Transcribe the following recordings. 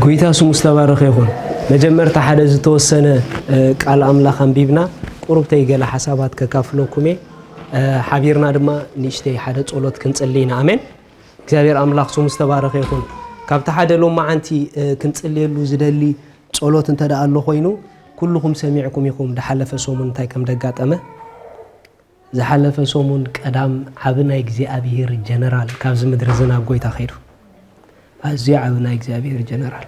ጎይታ ስሙ ዝተባረኸ ይሁን መጀመርታ ሓደ ዝተወሰነ ቃል አምላኽ አንቢብና ቁርብተይ ገለ ሐሳባት ከካፍሎኩሜ ሓቢርና ድማ ንሽተይ ሓደ ጸሎት ክንጽልይና አሜን እግዚአብሔር አምላኽ ስሙ ዝተባረኸ ይሁን ካብታ ሓደ ሎማዓንቲ ክንጽልየሉ ዝደሊ ጸሎት እንተዳአሎ ኮይኑ ኩልኩም ሰሚዕኩም ይኹም ደሐለፈ ሶሙን እንታይ ከም ደጋጠመ ዝሐለፈ ሶሙን ቀዳም ዓብናይ እግዚአብሔር ጀነራል ካብ ዝምድር ዝናብ ጎይታ ኸይዱ أزيع عبنا إجابير جنرال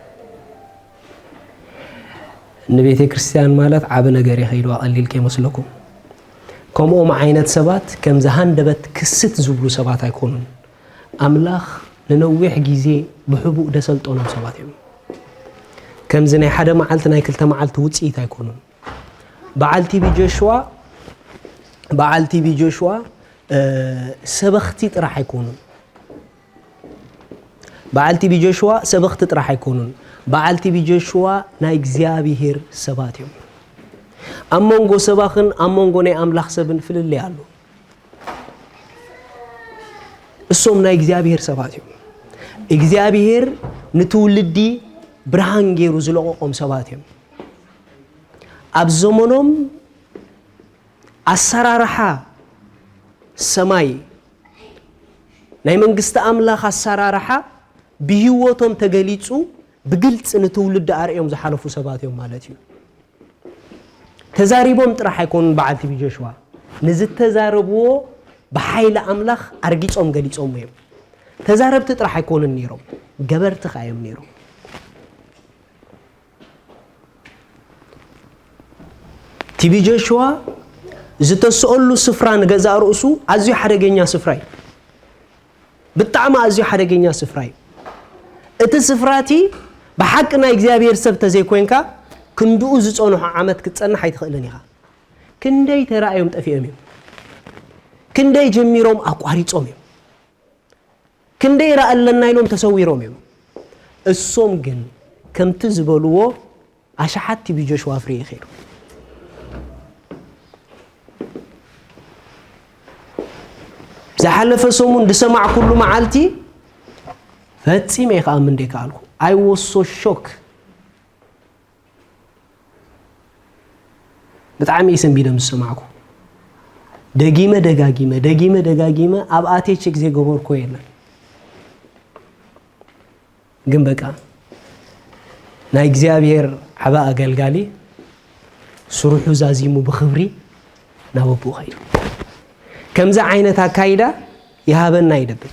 النبي كريستيان مالت عبنا جري خير وقليل كي مسلكم كم عينات سبات كم زهان دبت كست زبلو سبات يكونون أملاخ ننوح جيزي بحبوق دسلت أنا سباتهم كم زني حدا معلتنا يكلت معلت وتسي تيكونون بعلتي بجوشوا سبختي راح يكونون بعلتي بجوشوا سبختت راح يكونون بعلتي بجوشوا ناي እግዚአብሔር ሰባትዮም አሞንጎ ሰባኽን አሞንጎ ነይ አምላኽ ሰብን ፍልል ያሉ እሶም ናይ እግዚአብሔር ሰባትዮም እግዚአብሔር ንትውልዲ ብርሃን ገይሩ ዝለቆቆም ሰባትዮም ኣብ ዘመኖም አሰራራሓ ሰማይ ናይ መንግስት አምላኽ አሰራራሓ بهيوتهم تجليتسو بقلت إن تولد أريهم زحلفوا سباتهم مالتيو تزاربهم راح يكون بعد بيجشوا نزت تزاربوا بحيل أملاخ أرجيتهم قليتهم مهم تزاربت راح يكون النيرو جبرت خايم نيرو تبي جشوا زت السؤال سفران جزار أسو عزي حرجينيا سفراي بالطعم عزي حرجينيا سفراي السفراتي بحقنا إجابير سبت زي كوينكا كندو زتصونه عمد كتصنع حيتخلنيها كندي ترى يوم تفهمي كندي جميرهم أقواري تصومي كندي رأى لنا يوم تسويرهم الصوم جن كم تزبلوه عشحتي بيجوش وافري خير زحلف الصومون دسمع كل معالتي فتسي ما يخام ديك قالكو I was so shocked بتعامي يسم بيدم سمعكو دقيمة أبقاتي تشيك زي قبور كويلا جنبكا نا إجابير حباء قلقالي سروحو زازيمو بخبري ناوبو خير كم زا عينتها كايدا يهابن نايدبن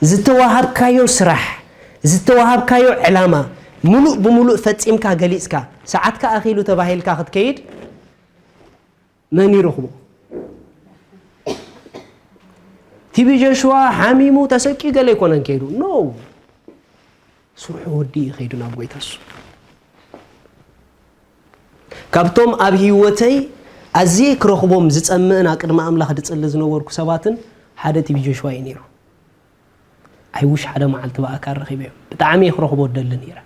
زتوهاب كايو سرح زتوهاب كايو علامة ملوء بملوء فتيم كا جليس كا ساعات كا أخيلو تباهيل كا خد كيد ماني رخبو تبي جشوا حميمو تسكي قال يكون كيدو نو سرحو دي خيدو نابوي تاسو كابتوم أبهيوتي أزيك رخبوم زت أمنا كرما أملاخ دتصلز نوركو سباتن حدا تبي جشوا ينيرو أيوش حدا مع التباع كار رخيبه بتعامي يخرج بود دلنيرة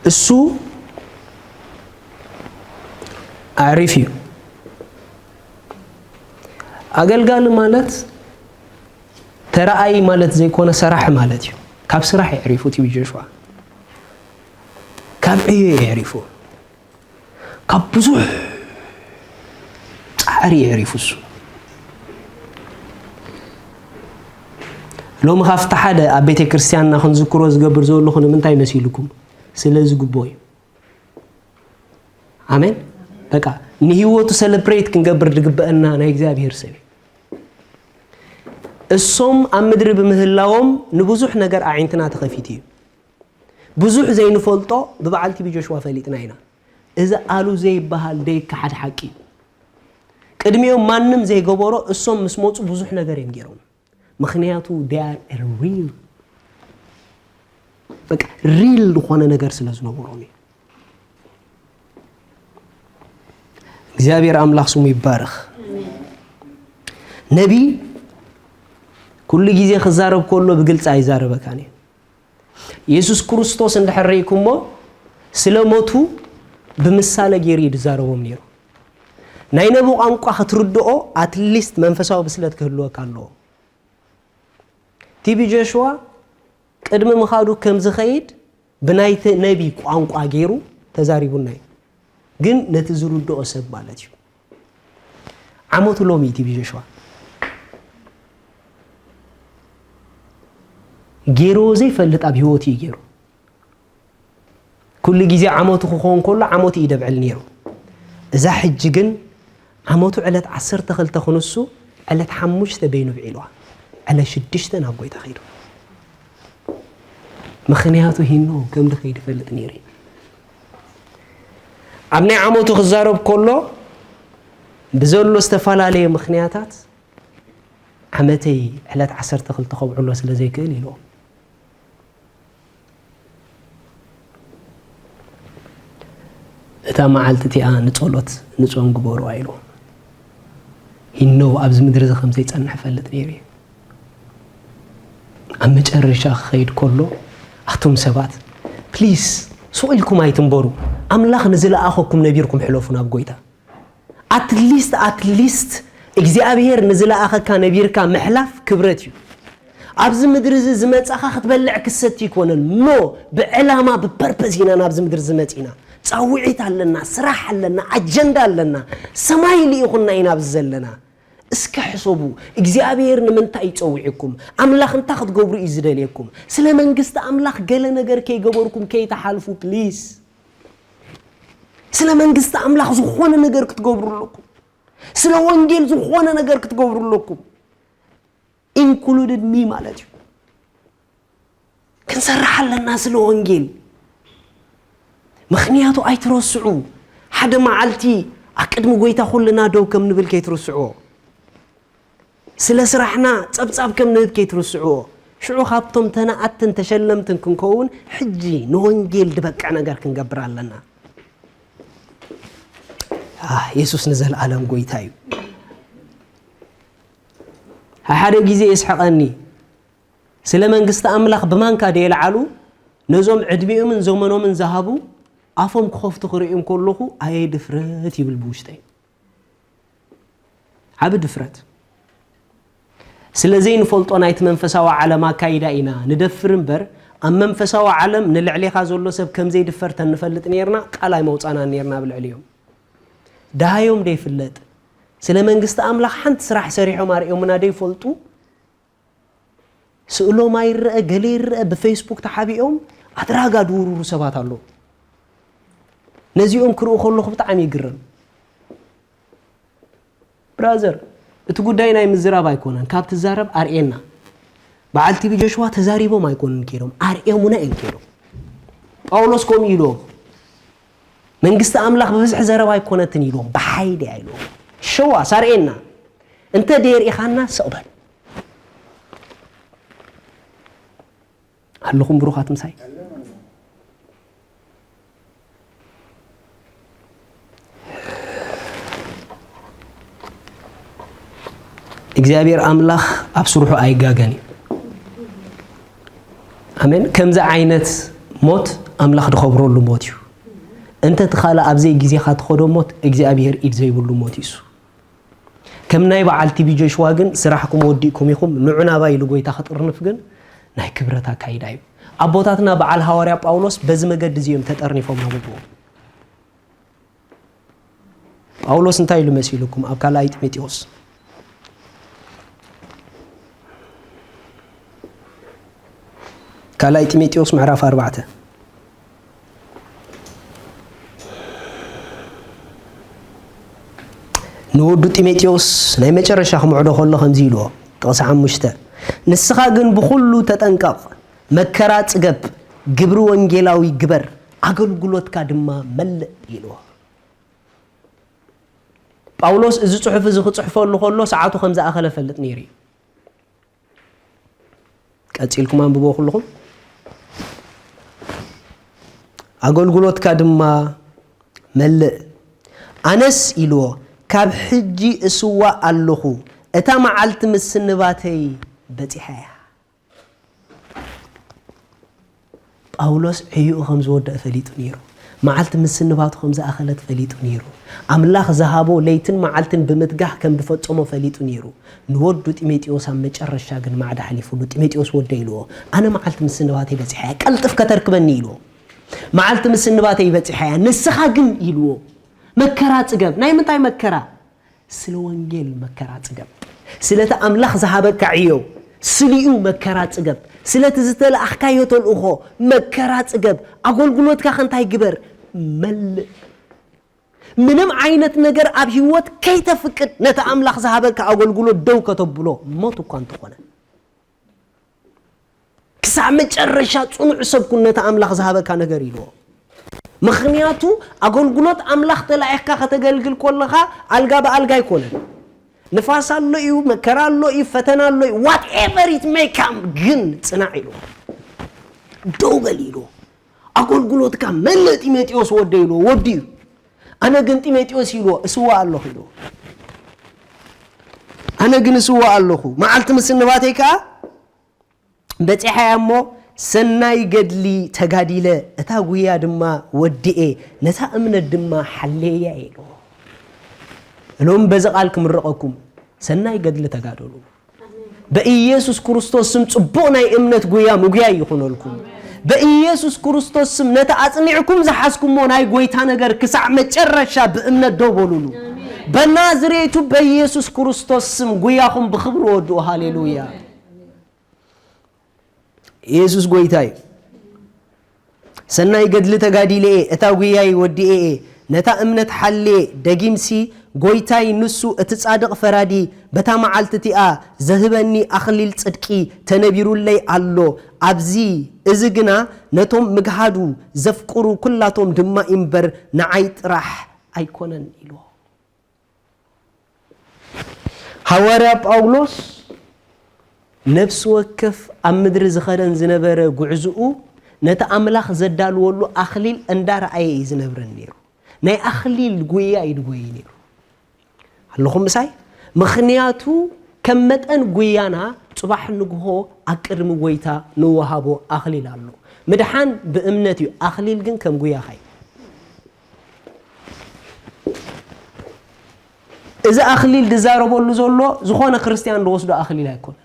السوق أعرفي أقل مالت ترى أي مالت زي كونه سرح مالتي كاب سرح يعرفوا تبي جشوا كاب إيه يعرفوا كاب بزوح عري يعرفوس لو ما خافت حدا أبيت كريستيان ناخذ ذكروز قبر زول لخنا من تاي مسيلكم سلز قبوي آمين بقى نهيو تو سيلبريت كن قبر دقبقنا أنا إجابير سبي الصوم أمدرب بمهلاهم نبوزح نجار عينتنا تخفيتي بوزح زي نفلطه ببعلتي بيجوش وافليتنا هنا إذا قالوا زي بهال ديك حد حكي قدميهم مانم زي غبورو الصوم مسموصو بزح ነገር يمغيرون مخنياتو they are a real በቃ real ሆነ ነገር ስለዝነበሩኝ እግዚአብሔር አምላክ ስሙ ይባረክ ነቢ كل ጊዜ خزارب كله بግልጽ አይዛረበካኔ ኢየሱስ ክርስቶስ እንደሐረይኩሞ ስለሞቱ በምሳሌ ገሪ ይዛረቦም ነው ናይ ነቡ ቋንቋ ክትርድኦ አትሊስት መንፈሳዊ ብስለት ክህልወካ ኣለዎ ቲቢ ጆሹዋ ቅድሚ ምኻዱ ከም ዝኸይድ ብናይቲ ነቢ ቋንቋ ገይሩ ተዛሪቡና ግን ነቲ ዝርድኦ ሰብ ማለት እዩ ዓመቱ ሎሚ ቲቢ ጆሹዋ ገይሩ ዘይፈልጥ ኣብ ህይወቱ ገይሩ ኩሉ ግዜ ዓመቱ ክኾን ከሎ ዓመቱ ይደብዕል ነይሩ እዛ ሕጂ ግን ዓመቱ ዕለት 12 ክንሱ ዕለት 5 በይኑ ብዒልዋ ዕለት 6 ናብ ጎይታ ኸይዱ ምኽንያቱ ሂኖ ከም ድኸይድ ፈልጥ ነይሩ ኣብ ናይ ዓመቱ ክዛረብ ከሎ ብዘሎ ዝተፈላለዩ ምኽንያታት ዓመተይ ዕለት 12 ከብዕሎ ስለ ዘይክእል ኢልዎ እታ መዓልቲ እቲኣ ንጸሎት ንጾም ግበሩ ኢልዎ ሂኖ ኣብዚ ምድሪ ከም ዘይጸንሕ ፈልጥ ነይሩ ኣብ መጨረሻ ኸይድ ከሎ ኣቶም ሰባት ፕሊዝ ስኡልኩም ኣይትንበሩ ኣምላኽ ንዝለኣኸኩም ነቢርኩም ሕለፉ ናብ ጎይታ ኣትሊስት እግዚአብሔር ንዝለኣኸካ ነቢርካ ምሕላፍ ክብረት እዩ ኣብዚ ምድሪ ዝመጻኻ ክትበልዕ ክሰት ይኮነን ኖ ብዕላማ ብፐርፐዝ ኢና ናብዚ ምድሪ ዝመጺና ጻውዒት ኣለና ስራሕ ኣለና ኣጀንዳ ኣለና ሰማይ ልኢኹና ኢና ብዘለና እስከ ሕሰቡ እግዚአብሔር ንምንታይ ይጸውዒኩም ኣምላኽ እንታይ ክትገብሩ እዩ ዝደልየኩም ስለ መንግስቲ ኣምላኽ ገለ ነገር ከይገበርኩም ከይተሓልፉ ፕሊዝ ስለ መንግስቲ ኣምላኽ ዝኾነ ነገር ክትገብሩለኩም ስለ ወንጌል ዝኾነ ነገር ክትገብሩለኩም ኢንክሉድድ ሚ ማለት እዩ ክንሰርሕ ኣለና ስለ ወንጌል ምኽንያቱ ኣይትረስዑ ሓደ መዓልቲ ኣቅድሚ ጎይታ ኩልና ደው ከም ንብል ከይትረስዑ ስለ ስራሕና ጸብጻብ ከም ንህብ ከይትረስዑ ሽዑ ካብቶም ተናኣትን ተሸለምትን ክንከውን ሕጂ ንወንጌል ድበቃ ነገር ክንገብር ኣለና ኢየሱስ ንዘለዓለም ጎይታ እዩ ሓደ ግዜ ይስሐቀኒ ስለ መንግስቲ ኣምላኽ ብማንካ ደይልዓሉ ነዞም ዕድሚኦምን ዘመኖምን ዝሃቡ ኣፎም ክኸፍቱ ክርእዮም ከለኹ ኣየ ድፍረት ይብል ብውሽጠይ ዓብ ድፍረት ስለዚህ ንፈልጦ ናይቲ መንፈሳዊ ዓለም አካይዳ ኢና ንደፍር እምበር ኣብ መንፈሳዊ ዓለም ንልዕሊኻ ዘሎ ሰብ ከም ዘይድፈር ተንፈልጥ ነርና ቃላይ መውፃና ነርና ብልዕሊዮም ዳሃዮም ደይፍለጥ ስለ መንግስቲ ኣምላኽ ሓንቲ ስራሕ ሰሪሖም ኣርእዮምና ደይፈልጡ ስእሎም ኣይርአ ገለ ይርአ ብፌስቡክ ተሓቢኦም ኣድራጋ ድውሩሩ ሰባት ኣሎ ነዚኦም ክርኡ ከለኹ ብጣዕሚ ይግርም ብራዘር እቲ ጉዳይ ናይ ምዝራብ ኣይኮነን ካብ ትዛረብ ኣርእየና በዓልቲ ጆሹዋ ተዛሪቦም ኣይኮነን ከይሮም ኣርእዮሙና እንከይሮም ጳውሎስ ከም ኢሎ መንግስቲ ኣምላኽ ብብዝሕ ዘረባ ኣይኮነትን ኢሎም ብሓይሊ ኢሎ ሸዋ ሳርእየና እንተ ደይርኢኻና ሰቕበል ኣለኹም ብሩኻት ምሳይ እግዚአብሔር አምላኽ ኣብ ስሩሑ ኣይጋገን አሜን ከምዛ ዓይነት ሞት አምላኽ ድኸብረሉ ሞት እዩ እንተ ተኻላ ኣብዘይ ግዜ ካትኸዶ ሞት እግዚአብሔር ኢድ ዘይብሉ ሞት እዩ ከም ናይ በዓልቲ ጆሹዋ ግን ስራሕኩም ወዲእኩም ኢኹም ንዑና ባይሉ ጎይታ ክጥርንፍ ግን ናይ ክብረት አካይዳ እዩ ኣቦታትና በዓል ሐዋርያ ጳውሎስ በዚ መገዲ እዚኦም ተጠርኒፎም ነብዎ ጳውሎስ እንታይ ኢሉ መሲልኩም ኣብ ካልኣይ ጢሞቴዎስ ካልኣይ ጢሞቴዎስ ምዕራፍ 4 ንወዱ ጢሞቴዎስ ናይ መጨረሻ ክምዕዶ ከሎ ከምዚ ኢልዎ ጥቕሲ 5 ንስኻ ግን ብኩሉ ተጠንቀቕ መከራ ጽገብ ግብሪ ወንጌላዊ ግበር ኣገልግሎትካ ድማ መልእ ኢልዎ ጳውሎስ እዚ ጽሑፍ እዚ ክጽሕፈሉ ከሎ ሰዓቱ ከም ዝኣኸለ ፈልጥ ነይሩ ቀጽልኩም አንብቦ ኩልኩም ኣገልግሎትካ ድማ መልእ ኣነስ ኢልዎ ካብ ሕጂ እስዋ ኣለኹ እታ መዓልቲ ምስንባተይ በፂሐያ ጳውሎስ ዕዩኡ ከም ዝወደእ ፈሊጡ ነይሩ معلت مسنباتهم زأخلت فليتو نيرو أملاخ ذهبو ليتن معلتن بمتجح كان بفتومو فليتو نيرو نودو تيميتيوس عم متشرش شاغن ما عدا حليفو تيميتيوس وديلو أنا معلت مسنباتي بتحيا قلتف كترك بنيلو معلت مسنباتي بتحيا نسخاجن يلو مكرات جب ناي متى مكرا سلوانجيل مكرات جب سلة أملاخ ذهبك عيو سليو مكرات جب سلة زتل أحكاية الأخو مكرات جب أقول قلوت كأنتاي جبر مل منم عينة نجر أبيوت كي تفكر نتأملاخ ذهبك أقول قلوت دوكة تبلو ما تكون تقوله كسامج الرشاد ونعصب كنا نتأملاخ ذهبك نجر يلو مخنياتو أقول قلوت أملاخ تلاقيك كتجلجل كلها ألقى بألقى يكونه نفاس الله يو مكر الله يو فتن الله يو whatever it may come جن صناعيلو دوغليلو أقول قلوت كم ملة تيميتيوس وديلو وديو أنا جن تيميتيوس يلو سوا الله يلو أنا جن سوا الله ما علت مسنباتك بتحيا مو سناي قدلي تجاديله أتاويا دما ودئ نتا من الدما حليا يلو لهم بزقالكم الرقكم سناي قدلي تجادلو بإيسوس كريستوس سم صبونا إمنة قيام وقيا يخون لكم بإيسوس كريستوس سم نتأصنعكم زحاسكم وناي قويتا نجر كسع متشرشا بإمنة دوبولولو بنازريتو بإيسوس كريستوس سم قياكم بخبر ودو هاليلويا يسوس قويتاي سناي قدلي تقاديلي اتاوغياي ودئي نتا امنت حلي دقيمسي قويتاي نسو اتتصادق فرادي بتا معالتتئا زهبني أخليل صدقي تنبيرو لي علو أبزي إزقنا نتوم مقهادو زفقرو كلاتهم دما إمبر نعيت راح أيكونن إلو حواري باولوس نفس وكف أمدر زخرن زنبر قعزؤو نتا أملاخ زدال ولو أخليل اندار أي زنبرن نيرو ناي أخليل قويا يدقوي نيرو اللهم مساي مخنياتو كمتن قويانا صباح نقهو أكرم قويتا نوهابو أخليل اللو مدحان بأمنتي أخليل جن كم قويا خاي إذا أخليل دزارو بولو زولو زخونا كريستيان روسدو أخليل هيكون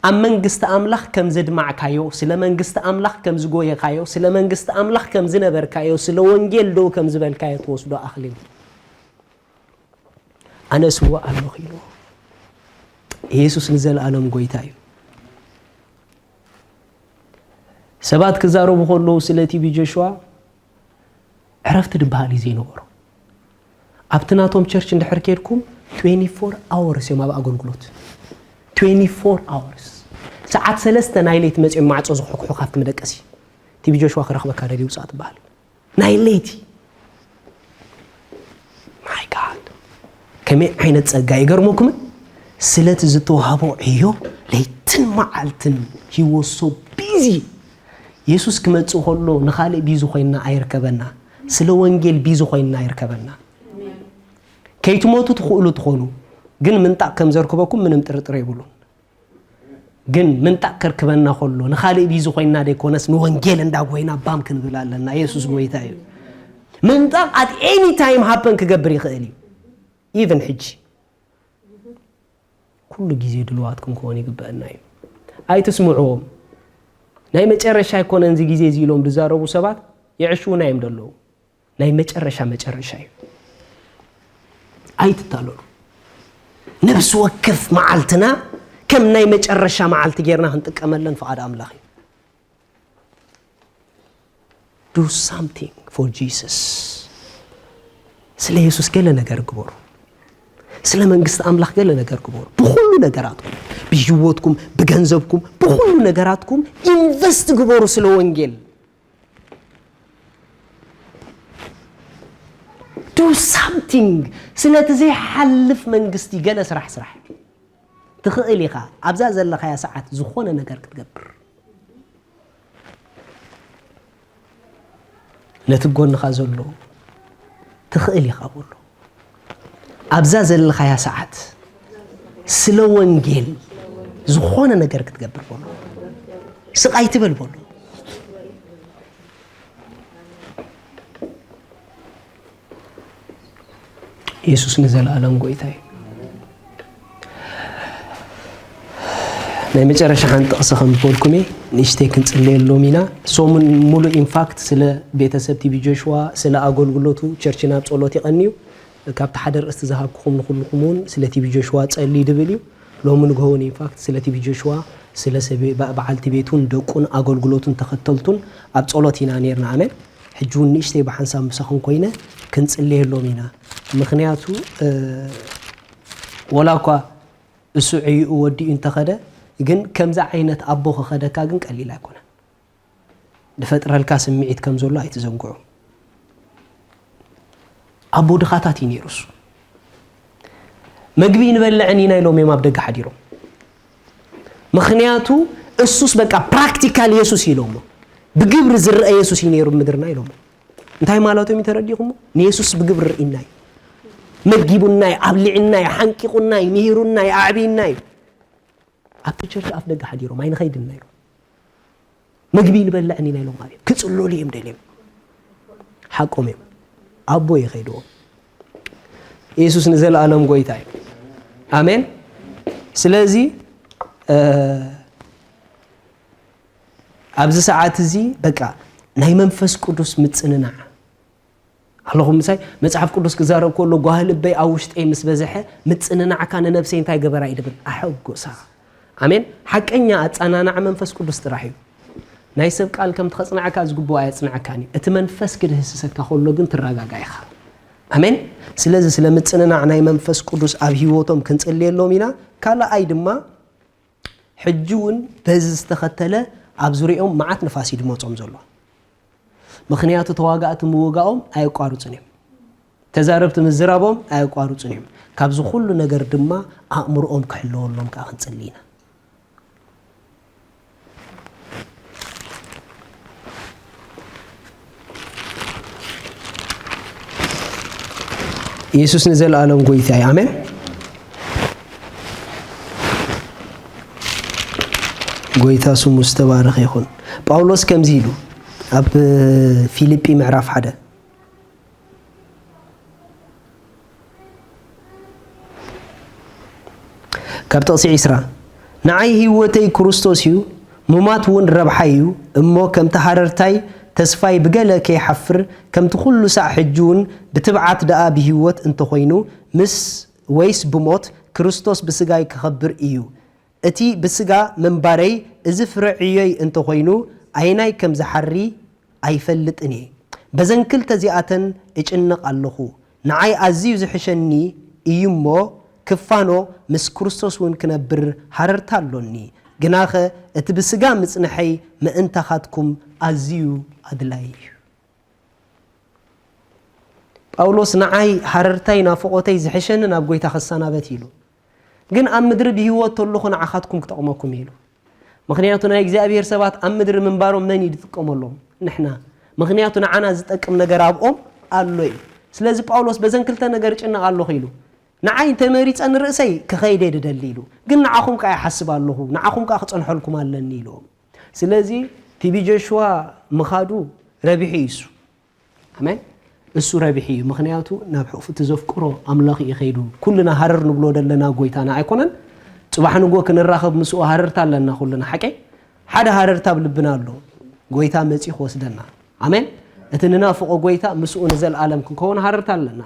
أمن قست أملاخ كم زد معك هايو سلمن قست أملاخ كم زقويا كايو سلمن قست أملاخ كم زنبر كايو سلوانجيل دو كم زبل كايو توسدو أخليل أنا سوى المخيلو يسوع نزل ألم قويتايو سبات كزارو بخلو سلتي بيجشوا عرفت دبالي زينورو أبتناتهم church عند حركيركم 24 hours يوم أبغى أقول قلوت 24 hours ساعات ثلاثة نايليت مزع مع تصوح حق خافت مدك أسي تبي جوشوا آخر أخبار كارديو ساعات بال نايليتي my God كمي عينت سجاي قرموكم سلت زتو هابو عيو ليتن معلتن he was so busy يسوع كمت سخلو نخالي بيزو خوينا أيركبنا سلو وانجيل بيزو خوينا أيركبنا كي تموتوا تخولوا جن من تأكم زركبكم من مترتر يقولون جن من تأكر كبنا خلو نخالي بيزو خوينا ديكونس نوانجيل نداوينا بامكن بلالنا يسوع قويتايو من تأك at any time happen كجبري خالي even حج كل جزء دلوقتكم كوني قبلنا أي تسمعوهم ناي متشرشة يكون أنزي جزء زيلهم بزارو سبات يعيشون نايم دلو ناي متشرشة أي تطالور نفس وكف معلتنا كم ناي متشرشة معلت جيرنا هنتك أملن فعاد أملاخي do something for Jesus سلا يسوس كلا نجار كبر سلا من قصة أملاخ كلا نجار كبر بخلوا نجاراتكم بجواتكم بجنزبكم بخلوا نجاراتكم invest كبر سلا وانجيل do something سلا تزي حلف من قصتي جلس راح سرح تخيلي خا أبزاز الله خيا ساعات زخونة نجار كتجبر لا تقول نخازلو تخيلي خابولو أبزاز اللي خيا ساعات سلوان جيل زخونة نجار كتجبر بولو سقاي تبل بولو ኢየሱስ ንዘላለም ጎይታይ ናይ መጨረሻ ሓንቲ ጥቕስኸም ልበልኩሜ ንእሽተይ ክንጽልየሎም ኢና ሶሙን ሙሉ ኢንፋክት ስለ ቤተሰብ ቲቪ ጆሹዋ ስለ ኣገልግሎቱ ቸርችና ጸሎት ይቐንዩ ካብቲ ሓደ ርእስቲ ዝሃብኩኹም ንኹልኩም እውን ስለ ቲቪ ጆሹዋ ጸልይ ድብል እዩ ሎሚ ንግሆን ኢንፋክት ስለ ቲቪ ጆሹዋ ስለ በዓልቲ ቤቱን ደቁን ኣገልግሎቱን ተኸተልቱን ኣብ ጸሎት ኢና ነርና ኣሜን ሕጂ እውን ንእሽተይ ብሓንሳብ ምሳኹም ኮይነ ክንጽልየሎም ኢና ምኽንያቱ ወላኳ እሱ ዕይኡ ወዲኡ እንተኸደ ግን ከምዛ ዓይነት ኣቦ ከኸደካ ግን ቀሊል ኣይኮነን ድፈጥረልካ ስምዒት ከም ዘሎ ኣይትዘንግዑ ኣቦ ድኻታት እዩ ነይሩ እሱ መግቢ ንበልዕን ኢና ኢሎም እዮም ኣብ ደገ ሓዲሮም ምኽንያቱ እሱስ በቃ ፕራክቲካል ኢየሱስ ኢሎሞ ብግብሪ ዝርአ ኢየሱስ እዩ ነይሩ ምድርና ኢሎሞ እንታይ ማለቶም ይተረዲኹሞ ንኢየሱስ ብግብሪ ርኢናይ መጊቡናይ ኣብሊዕናይ ሓንቂቁናይ ምሂሩናይ ኣዕቢናይ ኣብ ቸርች ኣፍ ደገ ሓዲሮም ኣይንኸይድና ኢሎም መግቢ ንበልዕን ኢና ኢሎም ማለት ክጽልሉ እዮም ደልዮም ሓቆም እዮም ኣቦ ይኸይድዎም ኢየሱስ ንዘላለም ጎይታ እዩ ኣሜን ስለዚ ኣብዚ ሰዓት እዚ በቃ ናይ መንፈስ ቅዱስ ምጽንናዕ ኣለኹም ምሳይ መጽሓፍ ቅዱስ ክዛረብ ከሎ ጓህልበይ ኣብ ውሽጠይ ምስ በዝሐ ምጽንናዕካ ንነፍሰይ እንታይ ገበራ ይድብል ኣሐጎሳ ኣሜን ሓቀኛ ኣጻናናዕ መንፈስ ቅዱስ ጥራሕ እዩ ናይ ሰብ ቃል ከም ተኸጽናዕካ ዝግብኦ ኣያጽናዕካኒ እቲ መንፈስ ክድህስሰካ ከሎ ግን ትረጋጋ ኢኻ ኣሜን ስለዚ ስለ ምጽንናዕ ናይ መንፈስ ቅዱስ ኣብ ህይወቶም ክንጽልየሎም ኢና ካልኣይ ድማ ሕጂ እውን በዚ ዝተኸተለ ኣብ ዙርያኦም መዓት ንፋስ ይድመፆም ዘሎ ምኽንያቱ ተዋጋእቲ ምውጋኦም ኣይቋርጹን እዮም ተዛረብቲ ምዝራቦም ኣይቋርጹን እዮም ካብዚ ኩሉ ነገር ድማ ኣእምሮኦም ክሕልወሎም ከዓ ክንጽሊ ኢና ኢየሱስ ንዘላለም ጎይታ እዩ ኣሜን ጎይታ ስሙ ዝተባረኸ ይኹን ጳውሎስ ከምዚ ኢሉ ኣብ ፊልጵ ምዕራፍ 1 ካብ ጥቕሲ 20 ንዓይ ህይወተይ ክርስቶስ እዩ ምማት እውን ረብሓ እዩ እሞ ከምቲ ሃረርታይ ተስፋይ ብገለ ከይሓፍር ከምቲ ኩሉ ሳዕ ሕጂ እውን ብትብዓት ደኣ ብህይወት እንተኾይኑ ምስ ወይስ ብሞት ክርስቶስ ብስጋይ ክኸብር እዩ እቲ ብስጋ መንባረይ እዚ ፍርዕዮይ እንተኾይኑ ኣይናይ ከም ዝሓሪ ኣይፈልጥን እየ በዘን ክልተ እዚኣተን እጭንቕ ኣለኹ ንዓይ ኣዝዩ ዝሕሸኒ እዩ እሞ ክፋኖ ምስ ክርስቶስ እውን ክነብር ሃረርታ ኣሎኒ ግናኸ እቲ ብስጋ ምጽንሐይ ምእንታኻትኩም ኣዝዩ ኣድላይ እዩ ጳውሎስ ንዓይ ሃረርታይ ናፍቆተይ ዝሕሸኒ ናብ ጎይታ ክሰናበት ኢሉ ግን ኣብ ምድሪ ብህይወት ተለኹ ንዓኻትኩም ክጠቕመኩም ኢሉ ምኽንያቱ ናይ እግዚአብሔር ሰባት ኣብ ምድሪ ምንባሮም መን ይጥቀመሎም ንሕና ምኽንያቱ ንዓና ዝጠቅም ነገር ኣብኦም ኣሎ እዩ ስለዚ ጳውሎስ በዘን ክልተ ነገር ጭንቕ ኣለኹ ኢሉ ንዓይ ተመሪፀ ንርእሰይ ክኸይደ ድደሊ ኢሉ ግን ንዓኹም ከዓ ይሓስብ ኣለኹ ንዓኹም ከዓ ክጸንሐልኩም ኣለኒ ኢሎም ስለዚ ቲቪ ጆሹዋ ምኻዱ ረቢሒ እዩ ኣሜን እሱ ረቢሒ እዩ ምኽንያቱ ናብ ሕፉት ዘፍቅሮ ኣምላኽ ይኸይዱ ኩልና ሃረር ንብሎ ደለና ጎይታና ኣይኮነን ጽባሕ ንጎ ክንራኸብ ምስኡ ሃረርታ ኣለና ኩልና ሓቀይ ሓደ ሃረርታ ብልብና ኣሎ ጎይታ መጺእ ወስደና ኣሜን እቲ ንናፍቆ ጎይታ ምስኡ ንዘለዓለም ክንከውን ሃረርታ ኣለና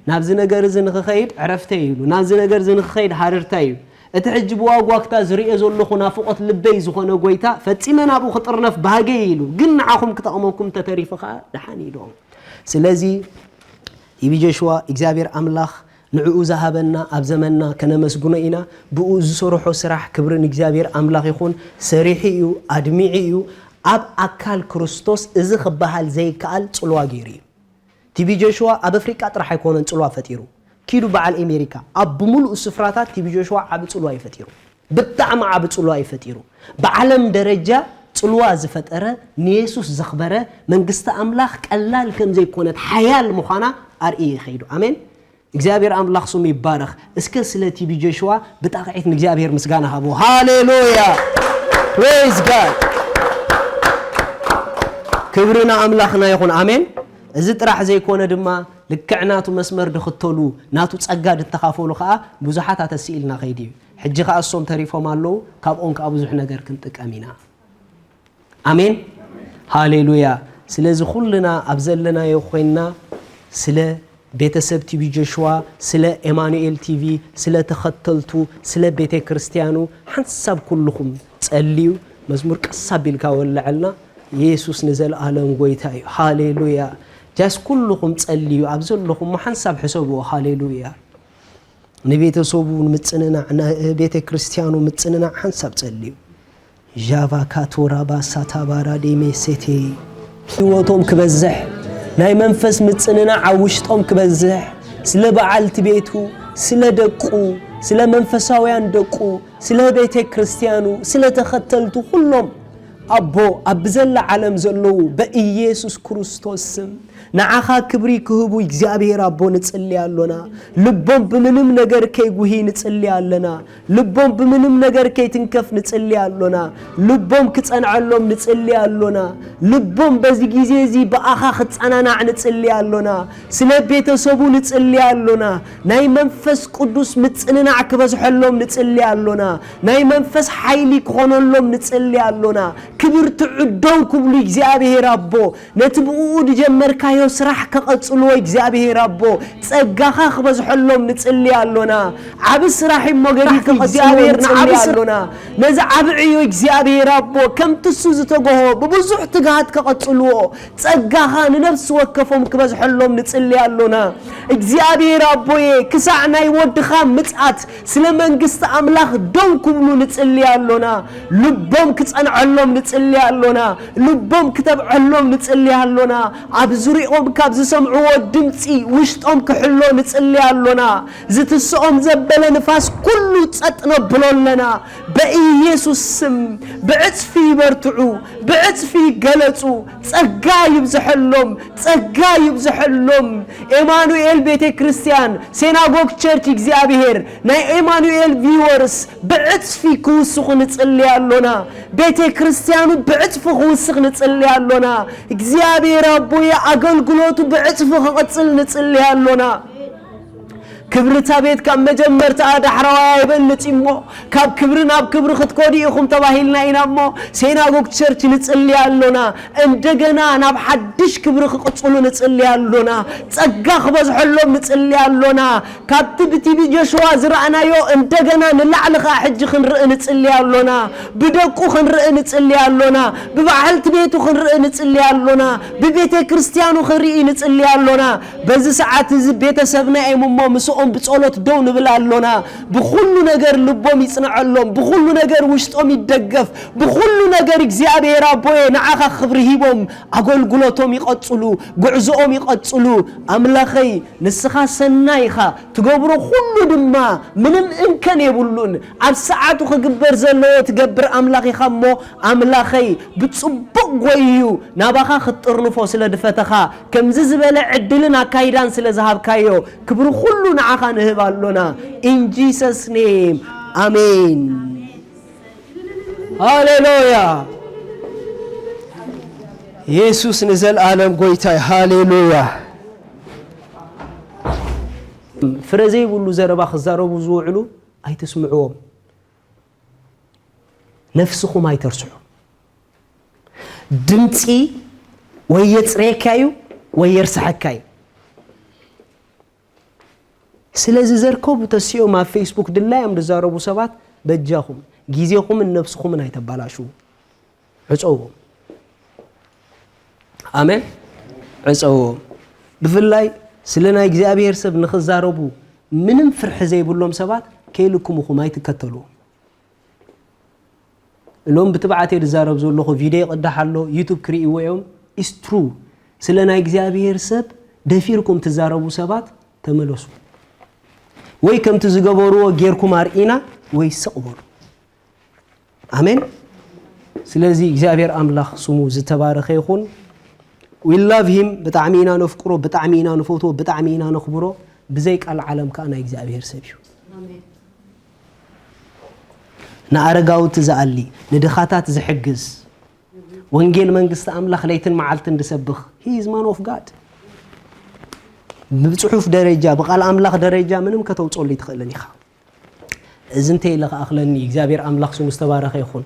ናብዚ ነገር እዚ ንኽኸይድ ዕረፍተ ኢሉ ናብዚ ነገር እዚ ንኽኸይድ ሃረርታ እዩ እቲ ሕጂ ብዋጓክታ ዝርአ ዘለኹ ናፍቆት ልበይ ዝኾነ ጎይታ ፈጺመ ናብኡ ክጥርነፍ ባሃገይ ኢሉ ግን ንዓኹም ክጠቕመኩም ተተሪፍኻ ድሓን ኢሎም ስለዚ ቲቪ ጆሹዋ እግዚአብሔር ኣምላኽ ንዕኡ ዝሃበና ኣብ ዘመንና ከነመስግኖ ኢና ብኡ ዝሰርሖ ስራሕ ክብርን እግዚአብሔር ኣምላኽ ይኹን ሰሪሕ እዩ ኣድሚዕ እዩ ኣብ ኣካል ክርስቶስ እዚ ክበሃል ዘይከኣል ጽልዋ ገይሩ እዩ ቲቪ ጆሹዋ ኣብ ኣፍሪቃ ጥራሕ ኣይኮነን ጽልዋ ፈጢሩ ኪዱ በዓል ኣሜሪካ ኣብ ብምሉእ ስፍራታት ቲቪ ጆሹዋ ዓብ ጽልዋ ይፈጢሩ ብጣዕሚ ዓብ ጽልዋ ይፈጢሩ ብዓለም ደረጃ ጽልዋ ዝፈጠረ ንኢየሱስ ዘኽበረ መንግስቲ ኣምላኽ ቀላል ከም ዘይኮነት ሓያል ምዃና ኣርኢ ይኸይዱ ኣሜን እግዚአብሔር ኣምላኽ ስሙ ይባረኽ እስከ ስለ ቲቪ ጆሹዋ ብጣቕዒት ንእግዚአብሔር ምስጋና ሃቦ ሃሌሉያ ፕሬዝ ጋድ ክብርና ኣምላኽና ይኹን ኣሜን እዚ ጥራሕ ዘይኮነ ድማ ልክዕናቱ መስመር ድኽተሉ ናቱ ጸጋ ድተኻፈሉ ኸዓ ብዙሓት ኣተሲኢልና ኸይድ እዩ ሕጂ ኸዓ እሶም ተሪፎም ኣለዉ ካብኦም ከዓ ብዙሕ ነገር ክንጥቀም ኢና ኣሜን ሃሌሉያ ስለዚ ኩልና ኣብ ዘለናዮ ኮይንና ስለ ቤተሰብ ቲቪ ጆሹዋ ስለ ኤማኑኤል ቲቪ ስለ ተኸተልቱ ስለ ቤተ ክርስቲያኑ ሓንሳብ ኩልኹም ጸልዩ መዝሙር ቀሳብ ኢልካ ወልዐልና ኢየሱስ ንዘለኣለም ጎይታ እዩ ሃሌሉያ ጃስ ኩልኹም ጸልዩ ኣብ ዘለኹም ሓንሳብ ሕሰብዎ ሃሌሉያ ንቤተሰቡ ንምጽንናዕ ቤተ ክርስቲያኑ ምጽንናዕ ሓንሳብ ጸልዩ ጃቫ ካቶራ ባሳታባራ ዴሜሴቴ ህይወቶም ክበዝሕ ናይ መንፈስ ምጽንናዕ ኣብ ውሽጦም ክበዝሕ ስለ በዓልቲ ቤቱ ስለ ደቁ ስለ መንፈሳውያን ደቁ ስለ ቤተ ክርስቲያኑ ስለ ተኸተልቱ ሁሉም አቦ አብዘላ ዓለም ዘለው በኢየሱስ ክርስቶስ ስም ነዓኻ ክብሪ ክህቡ እግዚአብሔር አቦ ንጽልያለና ልቦም በምንም ነገር ከይጉሂ ንጽልያለና ልቦም በምንም ነገር ከይትንከፍ ንጽልያለና ልቦም ክጸንዓሎም ንጽልያለና ልቦም በዚ ጊዜ እዚ በአኻ ክጸናናዕ ንጽልያለና ስለ ቤተሰቡ ንጽልያለና ናይ መንፈስ ቅዱስ ምጽንናዕ ክበዝሐሎም ንጽልያለና ናይ መንፈስ ኃይሊ ክኾነሎም ንጽልያለና ክብር ትዕደው ክብሉ እግዚአብሔር አቦ ነትብኡ ድጀመርካዮ ስራሕ ከቀጽሉ እግዚአብሔር አቦ ጸጋኻ ክበዝሐሎም ንጽልያለና ዓብ ስራሕ ሞገዲ እግዚአብሔር ንዓብያለና ነዛ ዓብዕዮ እግዚአብሔር አቦ ከምትሱ ዝተገሆ በብዙሕ ትጋሃት ከቀጽልዎ ጸጋኻ ንነፍስ ወከፎም ክበዝሐሎም ንጽልያለና እግዚአብሔር አቦዬ ክሳዕ ናይ ወድኻ ምጽአት ስለ መንግስት አምላኽ ደው ክብሉ ንጽልያለና ልቦም ክጸንዐሎም ንጽልያለና ልቦም ክተብዐሎም ንጽልያለና ኣብ ዙሪኦም ካብ ዝሰምዕዎ ድምጺ ውሽጦም ክሕሎ ንጽልያለና ዝትስኦም ዘበለ ንፋስ ኩሉ ጸጥ ነብሎለና በኢየሱስ ስም ብዕጽፊ ይበርትዑ ብዕጽፊ ይገለጹ ጸጋ ይብዝሐሎም ኤማኑኤል ቤተ ክርስቲያን ሴናጎግ ቸርች እግዚአብሔር ናይ ኤማኑኤል ቪወርስ ብዕጽፊ ክውስኹ ንጽልያለና ቤተ ክርስቲያኑ ብዕጽፊ ክውስኽ ንጽልያለና እግዚአብሔር አቦዬ አገልግሎቱ ብዕጽፊ ክቀጽል ንጽልያለና ክብርታ ቤት ካብ መጀመርታ ዳሕራዋያ ይበልጥ እሞ ካብ ክብር ናብ ክብር ክትኮዲኢኹም ተባሂልና ኢናሞ ሴናጎግ ቸርች ንጽልያለና እንደገና ናብ ሓድሽ ክብር ክቀጽሉ ንጽልያለና ጸጋ ክበዝሐሎም ንጽልያለና ካብቲ ብቲቪ ጆሹዋ ዝረአናዮ እንደገና ንላዕልኻ ሕጂ ክንርኢ ንጽልያለና ብደቁ ክንርኢ ንጽልያለና ብባዕልቲ ቤቱ ክንርኢ ንጽልያለና ብቤተ ክርስቲያኑ ክንርኢ ንጽልያለና በዚ ሰዓት እዚ ቤተሰብና እሞ ምስኦም بصلوت دون بلالونا بكل نجار لبهم يصنعلهم بكل نجار وشتهم يدقف بكل نجار እግዚአብሔር አቦዬ نعاخ خبرهيبهم أقول قلتهم يقتلوا قعزهم يقتلوا أملاخي نسخة سنايخة تقبروا كل دما منم إمكان يبولون عب ساعات وخجبر زلوا تقبر أملاخي خمو أملاخي بتصبق ويو نباخا خطرنا فاصلة دفتخا كم زبالة عدلنا كايدان سلا ذهب كايو كبروا كلنا عخان هبالنا in Jesus name amen hallelujah ኢየሱስ ንዘል ዓለም ጎይታይ ሃሌሉያ ፍረዘይ ብሉ ዘረባ خزارቡ ዝውዕሉ ኣይተስምዑዎም ነፍስኹም ኣይተርስዑ ድምጺ ወይ የጽሬካዩ ወይ የርስሐካዩ ስለዚህ ዘርከቡ ተሲኦም ኣብ ፌስቡክ ድላይም ዝዛረቡ ሰባት በጃኹም ጊዜኹም ነፍስኹም ኣይተባላሹ ዕጾው አሜን ዕጾው ብፍላይ ስለና እግዚአብሔር ሰብ ንخزارቡ ምንም ፍርሕ ዘይብሎም ሰባት ከይልኩምኹም ኣይትከተሉ ሎም ብትባዓት ዝዛረብ ዘለኹ ቪዲዮ ይቀዳሓሎ ዩቲዩብ ክሪኢዎ እዮም is true ስለና እግዚአብሔር ሰብ ደፊርኩም ትዛረቡ ሰባት ተመለሱ ወይ ከምት ዝገበሩዎ ጌርኩም አርኢና ወይ ሰቅበሩ አሜን ስለዚህ እግዚአብሔር አምላክ ስሙ ዝተባረከ ይሁን we love him በጣዕሚና ነፍቅሮ በጣዕሚና ነፎቶ በጣዕሚና ነኽብሮ በዘይ ቃል ዓለም ካና እግዚአብሔር ሰብዩ አሜን ናአረጋው ትዛአሊ ንድኻታት ዝሕግዝ ወንጌል መንግስት አምላክ ለይትን መዓልት እንድሰብኽ he is man of God بصحف درجة بقال أملاخ درجة منهم كتوصل لي تخلني خا إذن تي لخ أخلني إجابير أملاخ سو مستبارخ يخون